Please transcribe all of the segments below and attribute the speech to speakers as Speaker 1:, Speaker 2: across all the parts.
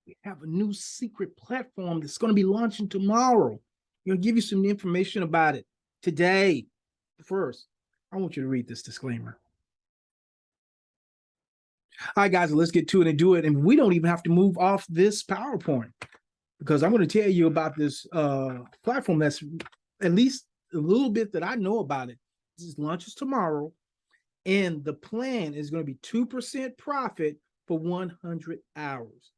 Speaker 1: We have a new secret platform that's going to be launching tomorrow. We're going to give you some information about it today. First, I want you to read this disclaimer. All right, guys, let's get to it and do it. And we don't even have to move off this PowerPoint because I'm going to tell you about this platform that's at least a little bit that I know about it. This launches tomorrow, and the plan is going to be 2% profit for 100 hours.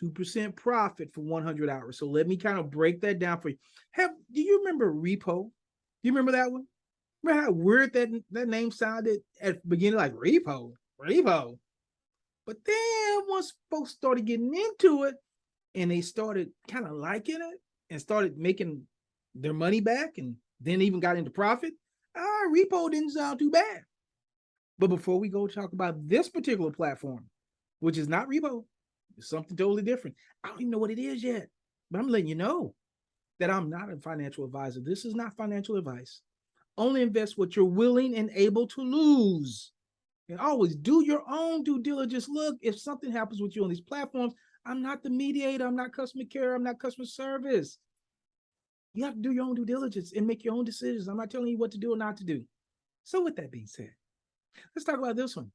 Speaker 1: 2% profit for 100 hours. So let me kind of break that down for you. Do you remember Repo? Do you remember that one? Remember how weird that name sounded at the beginning, like Repo? But then once folks started getting into it and they started kind of liking it and started making their money back and then even got into profit, Repo didn't sound too bad. But before we go talk about this particular platform, which is not Repo, it's something totally different. I don't even know what it is yet, but I'm letting you know that I'm not a financial advisor. This is not financial advice. Only invest what you're willing and able to lose. And always do your own due diligence. Look, if something happens with you on these platforms, I'm not the mediator. I'm not customer care. I'm not customer service. You have to do your own due diligence and make your own decisions. I'm not telling you what to do or not to do. So with that being said, let's talk about this one.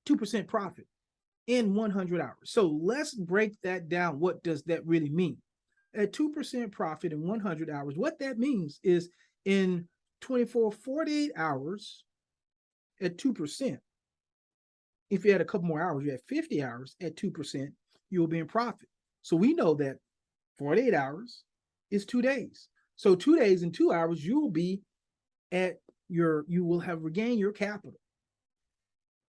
Speaker 1: 2% profit in 100 hours. So let's break that down. What does that really mean? At 2% profit in 100 hours, what that means is in 48 hours at 2%, if you had a couple more hours, you had 50 hours at 2%, you'll be in profit. So we know that 48 hours is 2 days. So 2 days and 2 hours, you will have regained your capital.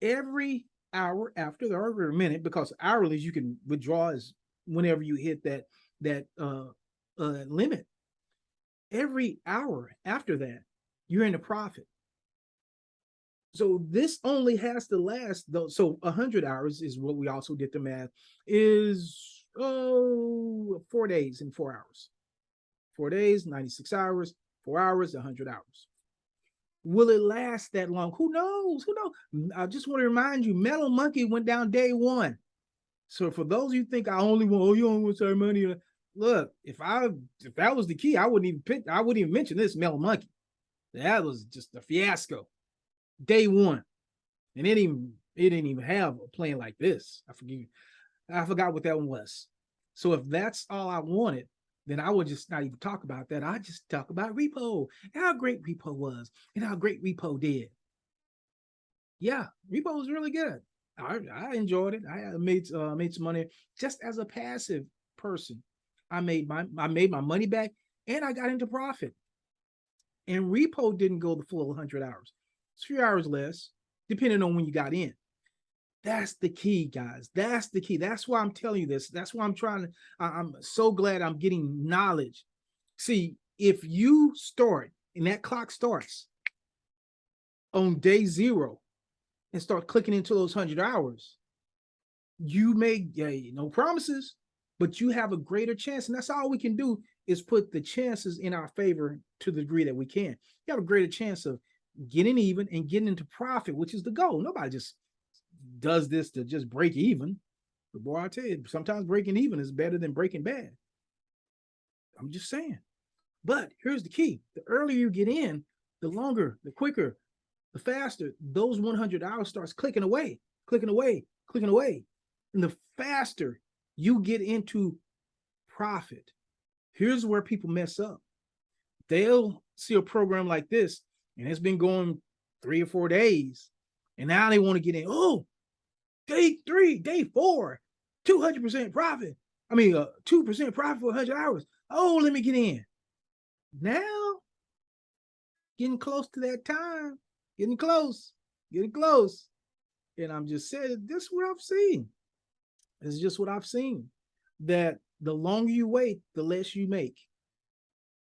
Speaker 1: Every hour after the or a minute, because hourly you can withdraw as whenever you hit that limit. Every hour after that, you're in a profit. So this only has to last though. So 100 hours is what we also did the math is 4 days and 4 hours. 4 days, 96 hours, 4 hours, 100 hours. Will it last that long? Who knows? Who knows? I just want to remind you, Metal Monkey went down day one. So for those of you think I only want, you only want to save money. Look, if that was the key, I wouldn't even mention this Metal Monkey. That was just a fiasco. Day one. And it didn't even have a plan like this. I forgot what that one was. So if that's all I wanted, then I would just not even talk about that. I just talk about Repo and how great Repo was and how great Repo did. Yeah, Repo was really good. I enjoyed it. I made some money just as a passive person. I made my money back and I got into profit. And Repo didn't go the full 100 hours. It's a few hours less, depending on when you got in. That's the key, guys. That's the key. That's why I'm telling you this. That's why I'm so glad I'm getting knowledge. See, if you start and that clock starts on day 0 and start clicking into those 100 hours, you make no promises, but you have a greater chance. And that's all we can do is put the chances in our favor to the degree that we can. You have a greater chance of getting even and getting into profit, which is the goal. Nobody just does this to just break even. But boy, I tell you, sometimes breaking even is better than breaking bad. I'm just saying. But here's the key. The earlier you get in, the longer, the quicker, the faster those 100 hours starts clicking away. And the faster you get into profit. Here's where people mess up. They'll see a program like this, and it's been going 3 or 4 days, and now they want to get in. Oh, day 3, day 4, 200% profit. 2% profit for 100 hours. Oh, let me get in. Now, getting close to that time, getting close. And I'm just saying, this is what I've seen. It's just what I've seen, that the longer you wait, the less you make.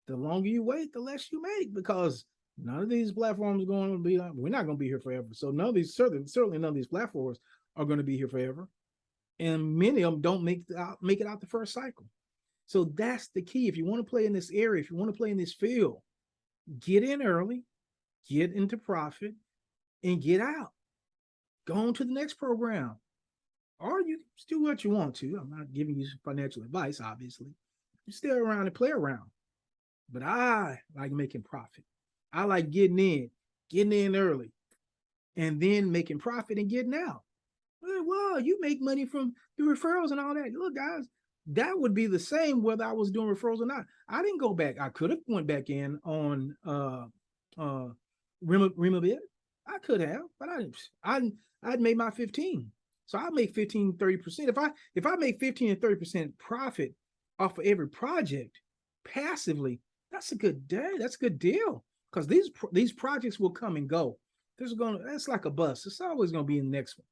Speaker 1: The longer you wait, the less you make, because none of these platforms are going to be like, we're not going to be here forever. So none of these, certainly none of these platforms are going to be here forever. And many of them don't make it out the first cycle. So that's the key. If you want to play in this area, if you want to play in this field, get in early, get into profit, and get out. Go on to the next program. or you can do what you want to. I'm not giving you financial advice, obviously. You stay around and play around. But I like making profit. I like getting in early, and then making profit and getting out. Well, you make money from the referrals and all that. Look, guys, that would be the same whether I was doing referrals or not. I didn't go back. I could have went back in on Remabit. I could have, but I didn't. I'd made my 15. So I make 15, 30%. If I make 15 and 30% profit off of every project passively, that's a good day. That's a good deal. Because these projects will come and go. That's like a bus. It's always gonna be in the next one.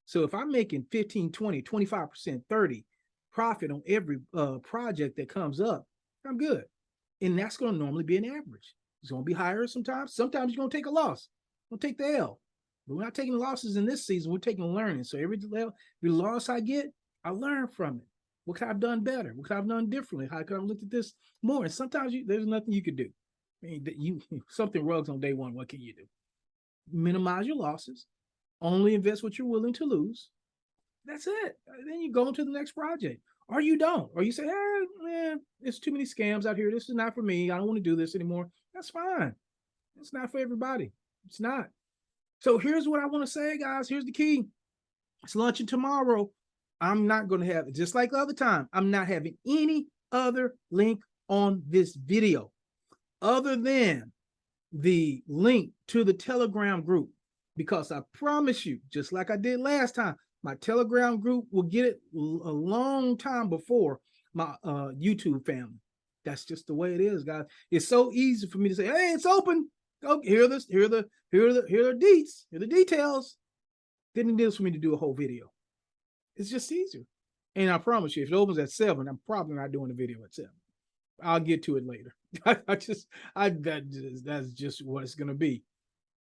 Speaker 1: So if I'm making 15, 20, 25%, 30 profit on every project that comes up, I'm good. And that's going to normally be an average. It's going to be higher sometimes. Sometimes you're going to take a loss. We'll take the L. But we're not taking losses in this season. We're taking learning. So every loss I get, I learn from it. What could I have done better? What could I have done differently? How could I have looked at this more? And sometimes there's nothing you could do. I mean, something rugs on day one. What can you do? Minimize your losses. Only invest what you're willing to lose. That's it. Then you go into the next project, or you don't, or you say, "Hey, man, there's too many scams out here. This is not for me. I don't want to do this anymore." That's fine. It's not for everybody. It's not. So here's what I want to say, guys. Here's the key. It's launching tomorrow. I'm not going to have it just like the other time. I'm not having any other link on this video other than the link to the Telegram group. Because I promise you, just like I did last time, my Telegram group will get it a long time before my YouTube family. That's just the way it is, guys. It's so easy for me to say, "Hey, it's open. Oh, here are the deets, here are the details." Didn't it is for me to do a whole video. It's just easier. And I promise you, if it opens at 7, I'm probably not doing a video at 7. I'll get to it later. That's just what it's gonna be.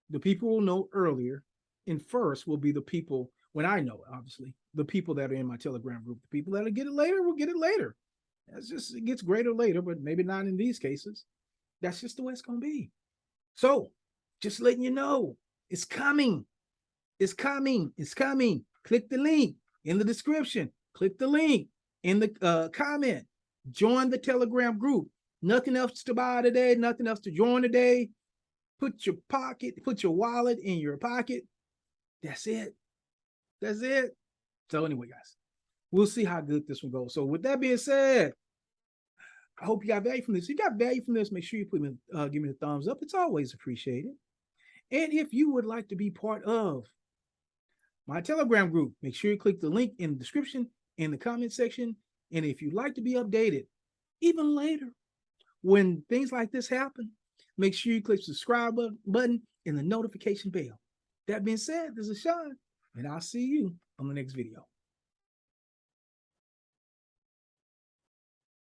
Speaker 1: The people will know earlier, and first will be the people, when I know, obviously, the people that are in my Telegram group. The people that'll get it later will get it later. That's just, it gets greater later, but maybe not in these cases. That's just the way it's going to be. So, just letting you know, it's coming. It's coming. It's coming. Click the link in the description. Click the link in the comment. Join the Telegram group. Nothing else to buy today. Nothing else to join today. Put your wallet in your pocket. That's it. That's it. So anyway, guys, we'll see how good this one goes. So with that being said, I hope you got value from this. If you got value from this, make sure you give me the thumbs up. It's always appreciated. And if you would like to be part of my Telegram group, make sure you click the link in the description, in the comment section. And if you'd like to be updated even later when things like this happen, make sure you click the subscribe button and the notification bell. That being said, this is Sean, and I'll see you on the next video.